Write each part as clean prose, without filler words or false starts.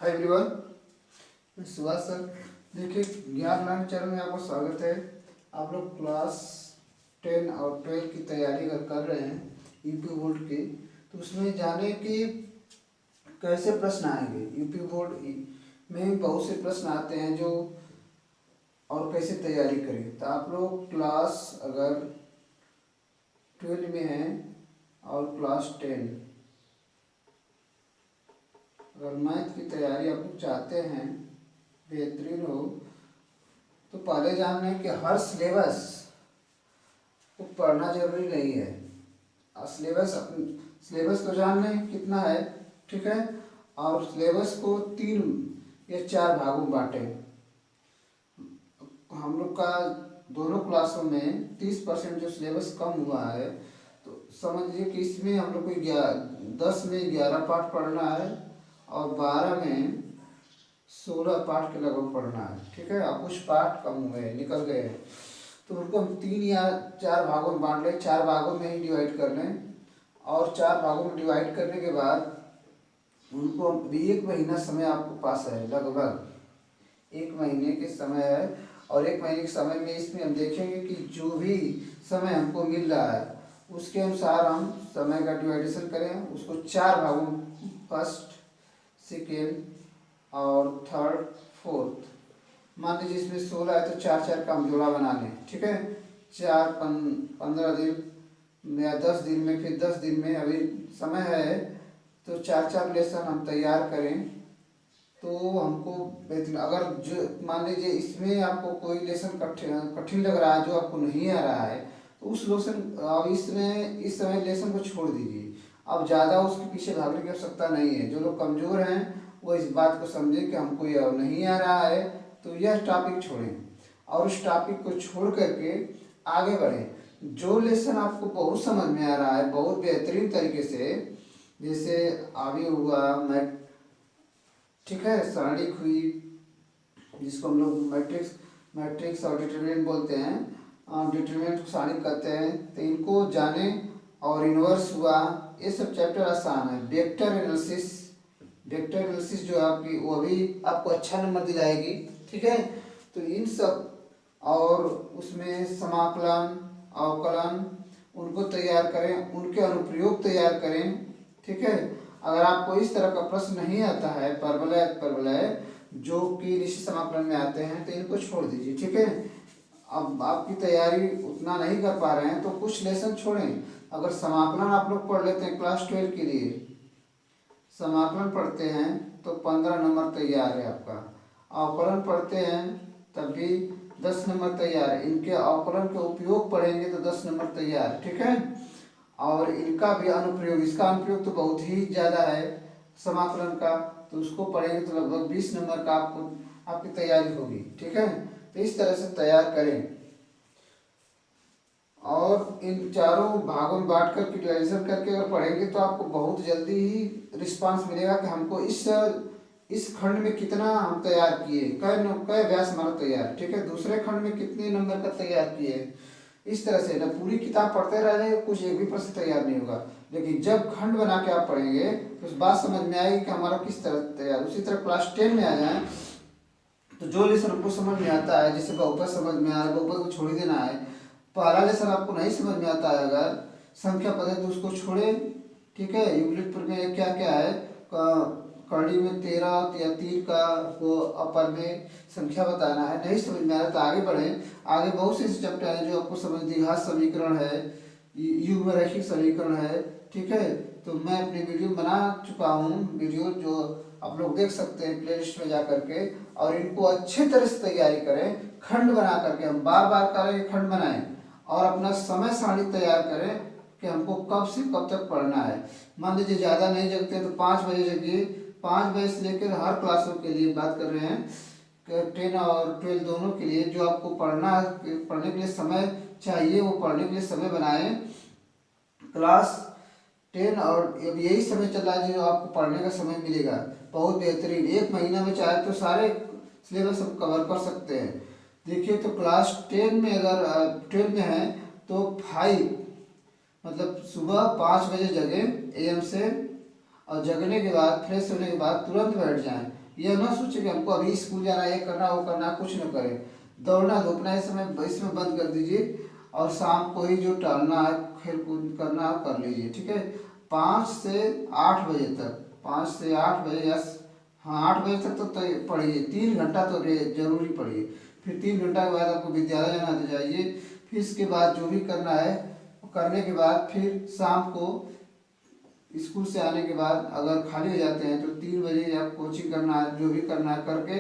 Hi everyone, मैं Subhash sir. देखिए, ज्ञान लर्न चैनल में आपका स्वागत है। आप लोग क्लास 10 और 12 की तैयारी अगर कर रहे हैं यूपी बोर्ड की, तो उसमें जाने कि कैसे प्रश्न आएंगे। यूपी बोर्ड में बहुत से प्रश्न आते हैं जो, और कैसे तैयारी करें। तो आप लोग क्लास अगर 12 में हैं और क्लास 10, अगर मैथ की तैयारी आप लोग चाहते हैं बेहतरीन हो, तो पहले जान लें कि हर सिलेबस को पढ़ना जरूरी नहीं है। सिलेबस को जान लें कितना है, ठीक है। और सिलेबस को 3 या 4 भागों में बांटें। हम लोग का दोनों क्लासों में 30% जो सिलेबस कम हुआ है, तो समझिए कि इसमें हम लोग को 10 में 11 पाठ पढ़ना है और 12 में 16 पाठ के लगभग पढ़ना है, ठीक है। अब कुछ पाठ कम हुए निकल गए हैं, तो उनको हम 3 या 4 भागों में बांट लें। 4 भागों में ही डिवाइड कर लें, और 4 भागों में डिवाइड करने के बाद उनको 1 महीना समय आपको पास है, लगभग 1 महीने के समय है। और 1 महीने के समय में इसमें हम देखेंगे कि जो भी समय हमको मिल रहा है उसके अनुसार हम समय का डिवाइडेशन करें, उसको 4 भागों में, फर्स्ट, सेकेंड और थर्ड, फोर्थ। मान लीजिए इसमें 16 है तो 4 का हम जोड़ा बना लें, ठीक है। 15 दिन या 10 दिन में, फिर 10 दिन में अभी समय है, तो 4 लेसन हम तैयार करें तो हमको बेहतर। अगर जो मान लीजिए इसमें आपको कोई लेसन कठिन लग रहा है, जो आपको नहीं आ रहा है, तो उस लेसन अब इस समय लेसन को छोड़ दीजिए। अब ज़्यादा उसके पीछे भागने की आवश्यकता नहीं है। जो लोग कमज़ोर हैं वो इस बात को समझें कि हमको यह नहीं आ रहा है, तो यह टॉपिक छोड़ें और उस टॉपिक को छोड़ करके आगे बढ़ें। जो लेसन आपको बहुत समझ में आ रहा है बहुत बेहतरीन तरीके से, जैसे आगे हुआ मैथ, ठीक है, सारणिक हुई, जिसको हम लोग मैट्रिक्स और डिटरमिनेंट बोलते हैं, डिटरमिनेंट को सारणिक कहते हैं, तो इनको जाने। और इनवर्स हुआ, ये सब चैप्टर आसान है। वेक्टर एनालिसिस जो आपकी, वो भी आपको अच्छा नंबर दिलाएगी, ठीक है। तो इन सब, और उसमें समाकलन, अवकलन, उनको तैयार करें, उनके अनुप्रयोग तैयार करें, ठीक है। अगर आपको इस तरह का प्रश्न नहीं आता है, परवलय जो कि निश्चित समाकलन में आते हैं, तो इनको छोड़ दीजिए, ठीक है। अब आपकी तैयारी उतना नहीं कर पा रहे हैं तो कुछ लेसन छोड़ें। अगर समाकलन आप लोग पढ़ लेते हैं क्लास 12 के लिए, समाकलन पढ़ते हैं तो 15 नंबर तैयार है आपका। अवकलन पढ़ते हैं तब भी 10 नंबर तैयार है। इनके अवकलन के उपयोग पढ़ेंगे तो 10 नंबर तैयार है, ठीक है। और इनका भी अनुप्रयोग, इसका अनुप्रयोग तो बहुत ही ज़्यादा है समाकलन का, तो उसको पढ़ेंगे तो लगभग 20 नंबर का आपकी तैयारी होगी, ठीक है। तो इस तरह से तैयार करें, और इन चारों भागों में बांट कर यूटिलाइजेशन करके अगर पढ़ेंगे तो आपको बहुत जल्दी ही रिस्पांस मिलेगा कि हमको इस खंड में कितना हम तैयार किए, कै व्यास हमारा तैयार, ठीक है। दूसरे खंड में कितने नंबर का तैयार किए। इस तरह से ना पूरी किताब पढ़ते रह जाएंगे, कुछ एक भी प्रश्न तैयार नहीं होगा। लेकिन जब खंड बना के आप पढ़ेंगे तो उस बात समझ में आएगी कि हमारा किस तरह तैयार। उसी तरह क्लास 10 में आ जाए तो जो लेसन हमको समझ में आता है, जैसे बहुपद समझ में आया, बहुपद को छोड़ देना है। पहला लेसन आपको नहीं समझ में आता है, अगर संख्या पद है तो उसको छोड़े, ठीक है। यूक्लिड प्रमेय क्या क्या है, कड़ी में 13 या 3 का को अपर में संख्या बताना है। नहीं समझ में आ रहा तो आगे बढ़ें। आगे बहुत से चैप्टर हैं जो आपको समझ, द्विघात समीकरण है, युग्म रैखिक समीकरण है, ठीक है। तो मैं अपनी वीडियो बना चुका हूँ, वीडियो जो आप लोग देख सकते हैं प्ले लिस्ट में जा करके, और इनको अच्छे तरह से तैयारी करें। खंड बना करके हम बार बार करें, खंड बनाएं और अपना समय सारणी तैयार करें कि हमको कब से कब तक पढ़ना है। मान लीजिए ज़्यादा नहीं जगते तो 5 बजे जगिए। 5 बजे से लेकर हर क्लासों के लिए बात कर रहे हैं, 10 और 12 दोनों के लिए। जो आपको पढ़ने के लिए समय चाहिए वो पढ़ने के लिए समय बनाएं। क्लास 10 और अब यही समय चल रहा है जो आपको पढ़ने का समय मिलेगा, बहुत बेहतरीन। 1 महीना में चाहे तो सारे सिलेबस हम कवर कर सकते हैं। देखिए, तो क्लास 10 में अगर 12 में है तो 5, मतलब सुबह 5 बजे जगें AM से, और जगने के बाद फ्रेश होने के बाद तुरंत बैठ जाएं। यह ना सोचे कि हमको अभी स्कूल जाना है, ये करना वो करना, कुछ न करें। दौड़ना धूपना इस समय इसमें बंद कर दीजिए और शाम को ही जो टहलना है, खेल कूद करना है कर लीजिए, ठीक है। 5 से 8 बजे तक, 5 से 8 बजे या हाँ 8 बजे तक तो पढ़िए, 3 घंटा तो जरूरी पढ़िए। फिर 3 घंटा के बाद आपको विद्यालय जाना तो जाइए। फिर इसके बाद जो भी करना है करने के बाद फिर शाम को स्कूल से आने के बाद अगर खाली हो जाते हैं तो 3 बजे या कोचिंग करना है, जो भी करना है करके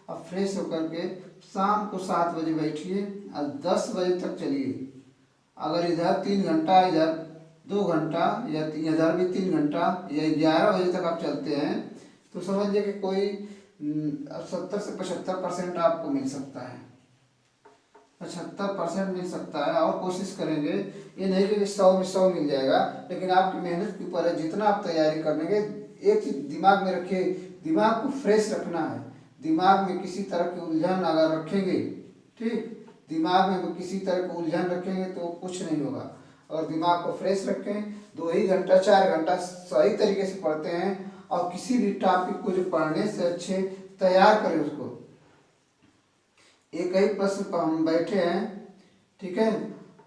अब फ्रेश होकर के शाम को 7 बजे बैठिए और 10 बजे तक चलिए। अगर इधर 3 घंटा, इधर 2 घंटा या इधर भी 3 घंटा या 11 बजे तक आप चलते हैं तो समझिए कि कोई 70 से 75% आपको मिल सकता है, 75% मिल सकता है। और कोशिश करेंगे, ये नहीं कि 100 में 100 मिल जाएगा, लेकिन आपकी मेहनत के ऊपर है। जितना आप तैयारी करेंगे, एक चीज दिमाग में रखिए, दिमाग को फ्रेश रखना है। दिमाग में किसी तरह की उलझन अगर रखेंगे, ठीक, दिमाग में किसी तरह की उलझन रखेंगे तो कुछ नहीं होगा। और दिमाग को फ्रेश रखें, 2 ही घंटा 4 घंटा सही तरीके से पढ़ते हैं और किसी भी टॉपिक को जो पढ़ने से अच्छे तैयार करें उसको। एक ही प्रश्न पर हम बैठे हैं, ठीक है,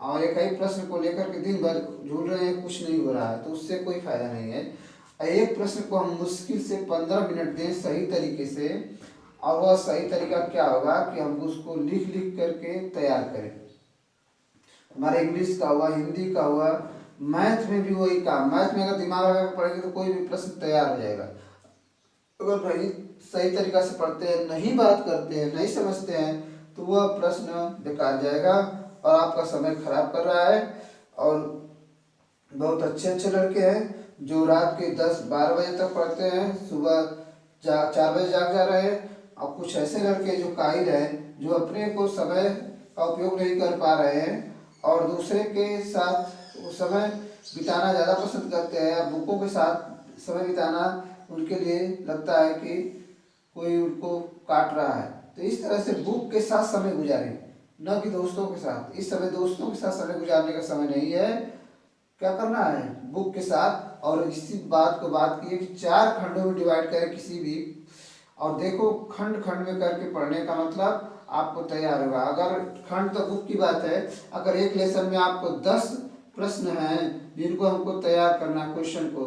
और एक ही प्रश्न को लेकर के दिन भर झूल रहे हैं, कुछ नहीं हो रहा है, तो उससे कोई फायदा नहीं है। एक प्रश्न को हम मुश्किल से 15 मिनट दें सही तरीके से, और वह सही तरीका क्या होगा कि हम उसको लिख लिख करके तैयार करें। हमारे इंग्लिश का हुआ, हिंदी का हुआ, मैथ में भी वही काम। मैथ में अगर दिमाग लगा के पढ़ेंगे तो कोई भी प्रश्न तैयार हो जाएगा। अगर नहीं सही तरीका से पढ़ते हैं, नहीं बात करते हैं, नहीं समझते हैं, तो वह प्रश्न बेकार जाएगा और आपका समय खराब कर रहा है। और बहुत अच्छे अच्छे लड़के हैं जो रात के 10-12 बजे तक पढ़ते हैं, सुबह 4 बजे जाग जा रहे हैं। और कुछ ऐसे लड़के जो काहिल हैं, जो अपने को समय का उपयोग नहीं कर पा रहे हैं और दूसरे के साथ वो समय बिताना ज़्यादा पसंद करते हैं। बुकों के साथ समय बिताना उनके लिए लगता है कि कोई उनको काट रहा है। तो इस तरह से बुक के साथ समय गुजारें, न कि दोस्तों के साथ। इस समय दोस्तों के साथ समय गुजारने का समय नहीं है। क्या करना है, बुक के साथ। और इसी बात को बात की है कि 4 खंडों में डिवाइड करें किसी भी, और देखो खंड खंड में करके पढ़ने का मतलब आपको तैयार होगा। अगर खंड तो बुक की बात है, अगर एक लेसन में आपको 10 प्रश्न हैं जिनको हमको तैयार करना क्वेश्चन को,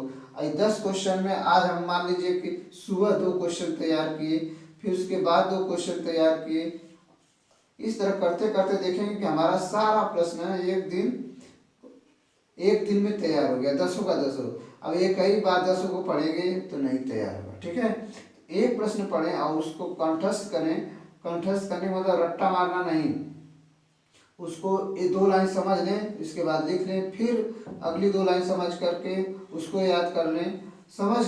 10 क्वेश्चन में आज हम मान लीजिए कि सुबह 2 क्वेश्चन तैयार किए, फिर उसके बाद 2 क्वेश्चन तैयार किए। इस तरह करते करते देखेंगे कि हमारा सारा प्रश्न एक दिन में तैयार हो गया, 10 का 10। अब एक ही बार 10 को पढ़ेंगे तो नहीं तैयार होगा, ठीक है। एक प्रश्न पढ़ें और उसको कंठस्थ करें। कंठस्थ करने का मतलब रट्टा मारना नहीं, उसको ये 2 लाइन समझ लें, इसके बाद लिख लें, फिर अगली 2 लाइन समझ करके उसको याद कर लें। समझ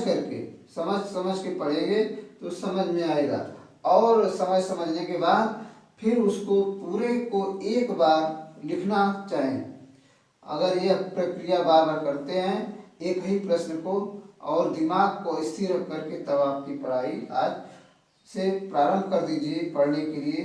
के पढ़ेंगे तो समझ में आएगा। और समझने के बाद फिर उसको पूरे को एक बार लिखना चाहें। अगर यह प्रक्रिया बार बार करते हैं एक ही प्रश्न को और दिमाग को स्थिर रख करके, तब आपकी पढ़ाई आज से प्रारंभ कर दीजिए पढ़ने के लिए।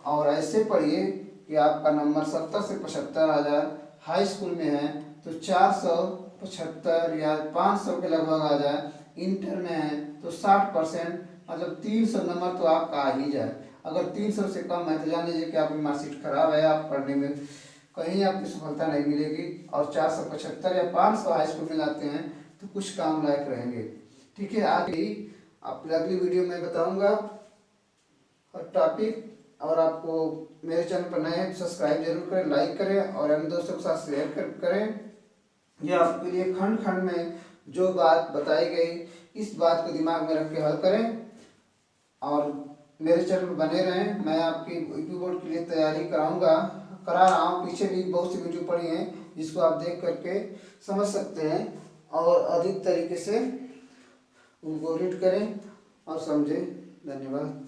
और ऐसे पढ़िए कि आपका नंबर 70 से 75 आ जाए। हाई स्कूल में है तो 475 या 500 के लगभग आ जाए। इंटर में है तो 60%, मतलब 300 नंबर तो आपका आ ही जाए। अगर 300 से कम है तो जान लीजिए कि आपकी मार्कशीट खराब है, आप पढ़ने में कहीं आपकी सफलता नहीं मिलेगी। और 475 या 500 हाई स्कूल में लाते हैं तो कुछ काम लायक रहेंगे, ठीक है। आज ही आप अगली वीडियो में बताऊंगा टॉपिक। और आपको मेरे चैनल पर नए हैं तो सब्सक्राइब जरूर करें, लाइक करें और अन्य दोस्तों के साथ शेयर करें। यह आपके लिए खंड खंड में जो बात बताई गई, इस बात को दिमाग में रख के हल करें और मेरे चैनल पर बने रहें। मैं आपकी यूपी बोर्ड के लिए तैयारी करा रहा हूँ। पीछे भी बहुत सी वीडियो पड़ी हैं जिसको आप देख करके समझ सकते हैं और अधिक तरीके से उनको रीड करें और समझें। धन्यवाद।